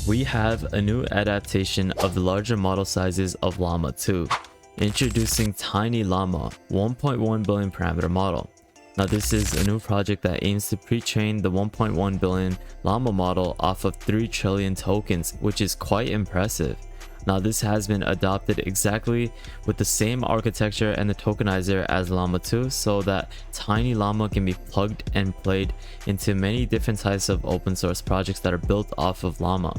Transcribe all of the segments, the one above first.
we have a new adaptation of the larger model sizes of Llama 2, introducing TinyLlama 1.1 billion parameter model. Now this is a new project that aims to pre-train the 1.1 billion Llama model off of 3 trillion tokens, which is quite impressive. Now this has been adopted exactly with the same architecture and the tokenizer as Llama 2, so that TinyLlama can be plugged and played into many different types of open source projects that are built off of Llama.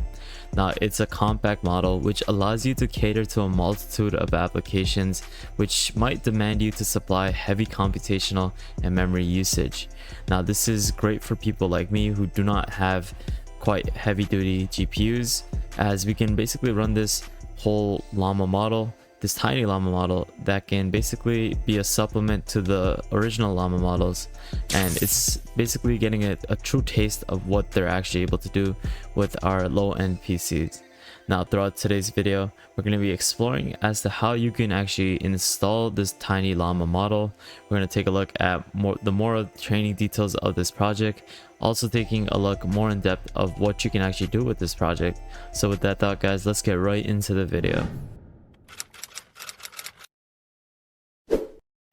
Now it's a compact model which allows you to cater to a multitude of applications which might demand you to supply heavy computational and memory usage. Now this is great for people like me who do not have quite heavy duty GPUs, as we can basically run this whole Llama model, this TinyLlama model, that can basically be a supplement to the original Llama models, and it's basically getting a true taste of what they're actually able to do with our low-end PCs. Now throughout today's video, we're going to be exploring as to how you can actually install this TinyLlama model. We're going to take a look at the more training details of this project, also taking a look more in depth of what you can actually do with this project. So with that thought, guys, let's get right into the video.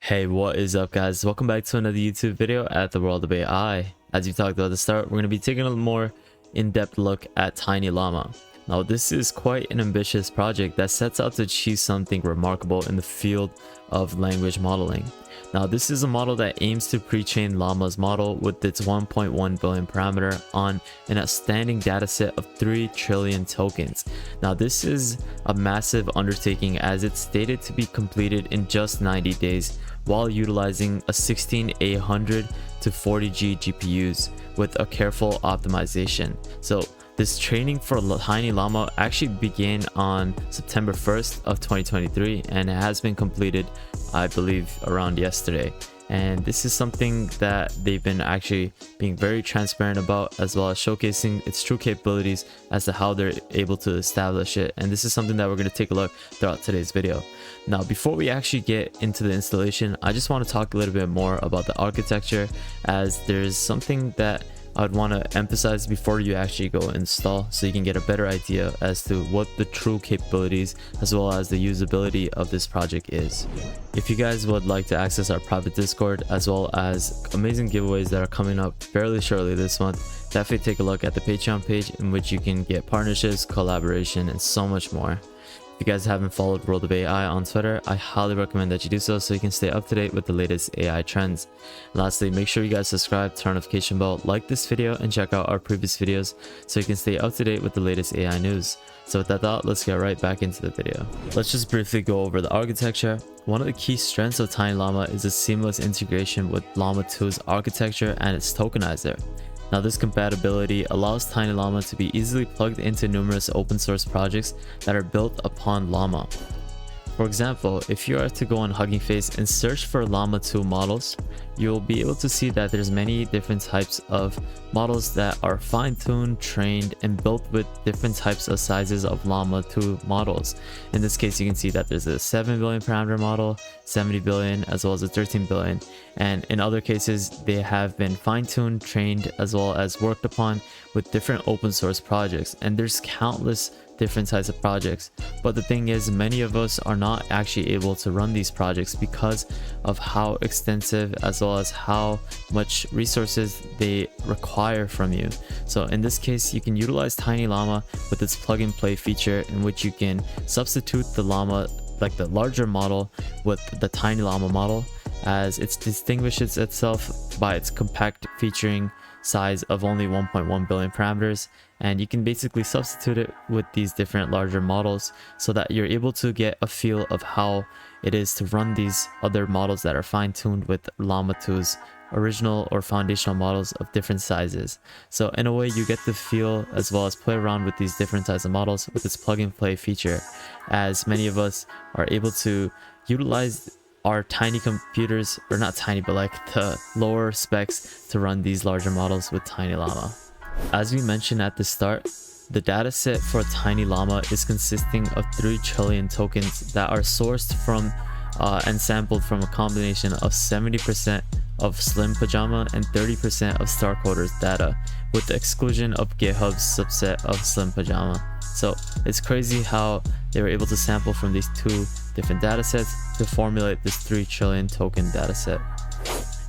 Hey, what is up, guys? Welcome back to another YouTube video at the World of AI. As you talked about at the start, we're going to be taking a more in-depth look at TinyLlama. Now this is quite an ambitious project that sets out to achieve something remarkable in the field of language modeling. Now this is a model that aims to pre-train Llama's model with its 1.1 billion parameter on an outstanding dataset of 3 trillion tokens. Now this is a massive undertaking, as it's stated to be completed in just 90 days while utilizing a 16 A100-40G GPUs with a careful optimization. So this training for TinyLlama actually began on September 1st of 2023, and it has been completed, I believe, around yesterday. And this is something that they've been actually being very transparent about, as well as showcasing its true capabilities as to how they're able to establish it. And this is something that we're going to take a look throughout today's video. Now, before we actually get into the installation, I just want to talk a little bit more about the architecture, as there's something that I would want to emphasize before you actually go install, so you can get a better idea as to what the true capabilities as well as the usability of this project is. If you guys would like to access our private Discord, as well as amazing giveaways that are coming up fairly shortly this month, definitely take a look at the Patreon page, in which you can get partnerships, collaboration, and so much more. If you guys haven't followed World of AI on Twitter, I highly recommend that you do so you can stay up to date with the latest AI trends. Lastly, make sure you guys subscribe, turn on notification bell, like this video, and check out our previous videos so you can stay up to date with the latest AI news. So with that thought, let's get right back into the video. Let's just briefly go over the architecture. One of the key strengths of TinyLlama is a seamless integration with Llama 2's architecture and its tokenizer. Now this compatibility allows TinyLlama to be easily plugged into numerous open source projects that are built upon Llama. For example, if you are to go on Hugging Face and search for Llama 2 models, you'll be able to see that there's many different types of models that are fine-tuned, trained, and built with different types of sizes of Llama 2 models. In this case, you can see that there's a 7 billion parameter model, 70 billion, as well as a 13 billion. And in other cases, they have been fine-tuned, trained, as well as worked upon with different open source projects. And there's countless different types of projects, but the thing is, many of us are not actually able to run these projects because of how extensive as well as how much resources they require from you. So in this case, you can utilize TinyLlama with its plug and play feature, in which you can substitute the Llama, like the larger model, with the TinyLlama model, as it distinguishes itself by its compact featuring size of only 1.1 billion parameters, and you can basically substitute it with these different larger models so that you're able to get a feel of how it is to run these other models that are fine-tuned with Llama 2's original or foundational models of different sizes. So in a way, you get to feel as well as play around with these different types of models with this plug and play feature, as many of us are able to utilize our tiny computers, or not tiny, but like the lower specs, to run these larger models with TinyLlama. As we mentioned at the start, the dataset for TinyLlama is consisting of 3 trillion tokens that are sourced from and sampled from a combination of 70% of Slimpajama and 30% of Starcoderdata, with the exclusion of GitHub's subset of Slimpajama. So it's crazy how they were able to sample from these two different datasets to formulate this 3 trillion token dataset.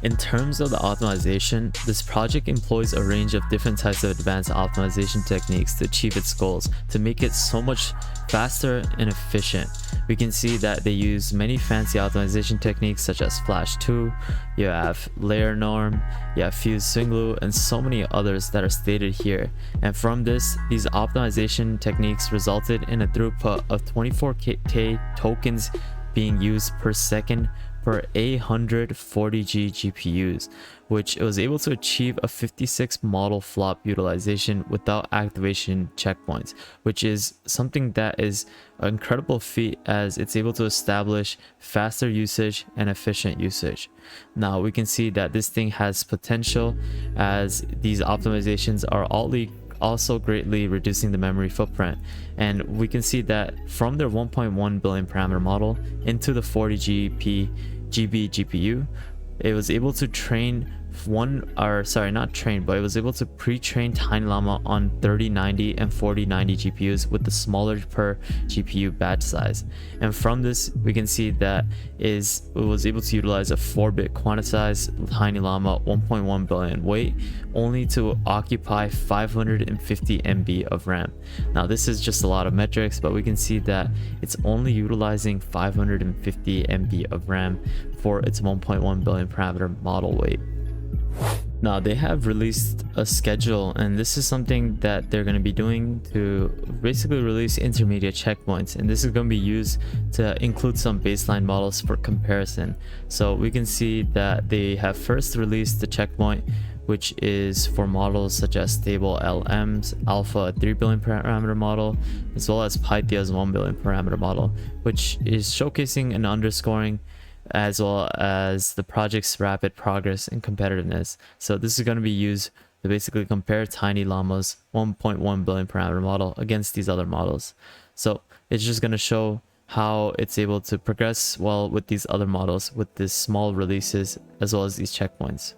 In terms of the optimization, this project employs a range of different types of advanced optimization techniques to achieve its goals, to make it so much faster and efficient. We can see that they use many fancy optimization techniques such as Flash 2, you have layer norm, you have fuse swing and so many others that are stated here. And from this, these optimization techniques resulted in a throughput of 24K tokens being used per second for A100-40G GPUs, which it was able to achieve a 56 model flop utilization without activation checkpoints, which is something that is an incredible feat as it's able to establish faster usage and efficient usage. Now we can see that this thing has potential as these optimizations are also greatly reducing the memory footprint, and we can see that from their 1.1 billion parameter model into the 40GB GPU, it was able to train it was able to pre-train TinyLlama on 3090 and 4090 GPUs with the smaller per GPU batch size. And from this, we can see that it was able to utilize a 4-bit quantized TinyLlama 1.1 billion weight only to occupy 550 MB of RAM. Now this is just a lot of metrics, but we can see that it's only utilizing 550 MB of RAM for its 1.1 billion parameter model weight. Now they have released a schedule, and this is something that they're going to be doing to basically release intermediate checkpoints, and this is going to be used to include some baseline models for comparison. So we can see that they have first released the checkpoint, which is for models such as stable LMs, Alpha a 3 billion parameter model, as well as Pythia's 1 billion parameter model, which is showcasing and underscoring as well as the project's rapid progress and competitiveness. So this is going to be used to basically compare TinyLlama's 1.1 billion parameter model against these other models. So it's just going to show how it's able to progress well with these other models with these small releases as well as these checkpoints.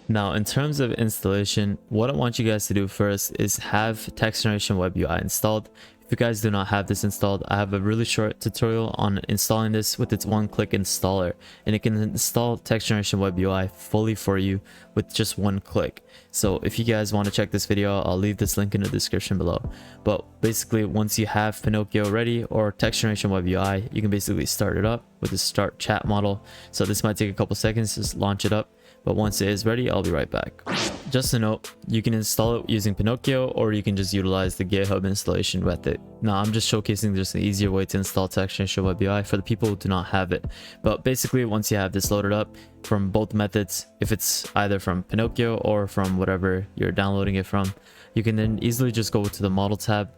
Now in terms of installation, what I want you guys to do first is have text generation web UI installed. If you guys do not have this installed, I have a really short tutorial on installing this with its one-click installer, and it can install text generation web UI fully for you with just one click. So if you guys want to check this video, I'll leave this link in the description below. But basically, once you have Pinocchio ready or text generation web UI, you can basically start it up with the start chat model. So this might take a couple seconds to launch it up, but once it is ready, I'll be right back. Just a note, you can install it using Pinocchio, or you can just utilize the GitHub installation method. Now I'm just showcasing just an easier way to install text generation web UI for the people who do not have it. But basically, once you have this loaded up from both methods, if it's either from Pinocchio or from whatever you're downloading it from, you can then easily just go to the model tab.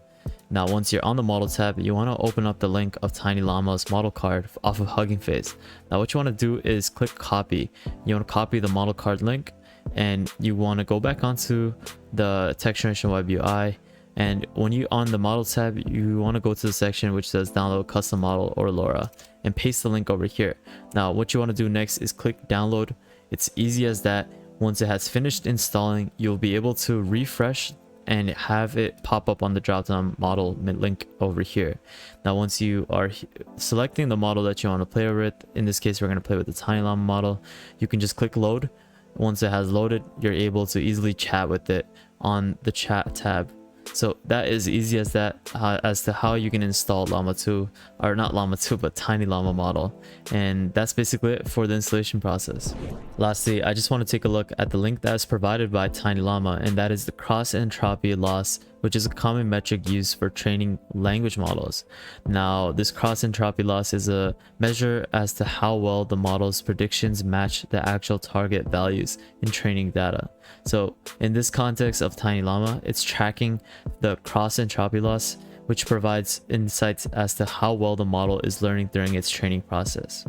Now once you're on the model tab, you want to open up the link of TinyLlama's model card off of Hugging Face. Now what you want to do is click copy. You want to copy the model card link, and you want to go back onto the text generation web UI, and when you on the model tab, you want to go to the section which says download custom model or LoRa and paste the link over here. Now what you want to do next is click download. It's easy as that. Once it has finished installing, you'll be able to refresh and have it pop up on the drop down model link over here. Now once you are selecting the model that you want to play with, in this case we're going to play with the TinyLlama model, you can just click load. Once it has loaded, you're able to easily chat with it on the chat tab. So that is easy as that, as to how you can install Llama 2, or not Llama 2 but TinyLlama model. And that's basically it for the installation process. Lastly, I just want to take a look at the link that is provided by TinyLlama, and that is the cross entropy loss, which is a common metric used for training language models. Now this cross entropy loss is a measure as to how well the model's predictions match the actual target values in training data. So in this context of TinyLlama, it's tracking the cross entropy loss, which provides insights as to how well the model is learning during its training process.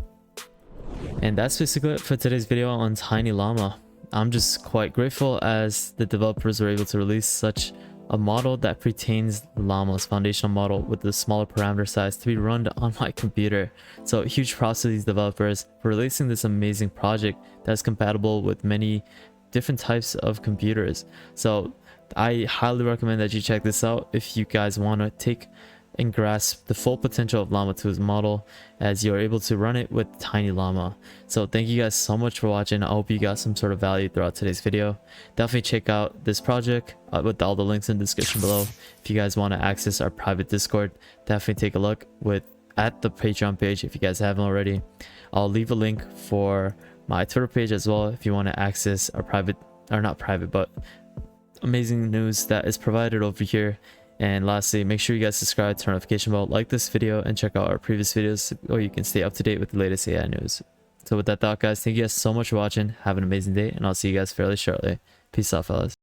And that's basically it for today's video on TinyLlama. I'm just quite grateful as the developers were able to release such a model that pertains Llama's foundational model with the smaller parameter size to be run on my computer. So huge props to these developers for releasing this amazing project that's compatible with many different types of computers. So I highly recommend that you check this out if you guys want to take and grasp the full potential of Llama 2's model, as you're able to run it with TinyLlama. So thank you guys so much for watching. I hope you got some sort of value throughout today's video. Definitely check out this project with all the links in the description below. If you guys want to access our private Discord, definitely take a look at the Patreon page if you guys haven't already. I'll leave a link for my Twitter page as well if you want to access our private, or not private, but amazing news that is provided over here. And lastly, make sure you guys subscribe, turn notification bell, like this video, and check out our previous videos so you can stay up to date with the latest AI news. So with that thought, guys, thank you guys so much for watching. Have an amazing day, and I'll see you guys fairly shortly. Peace out, fellas.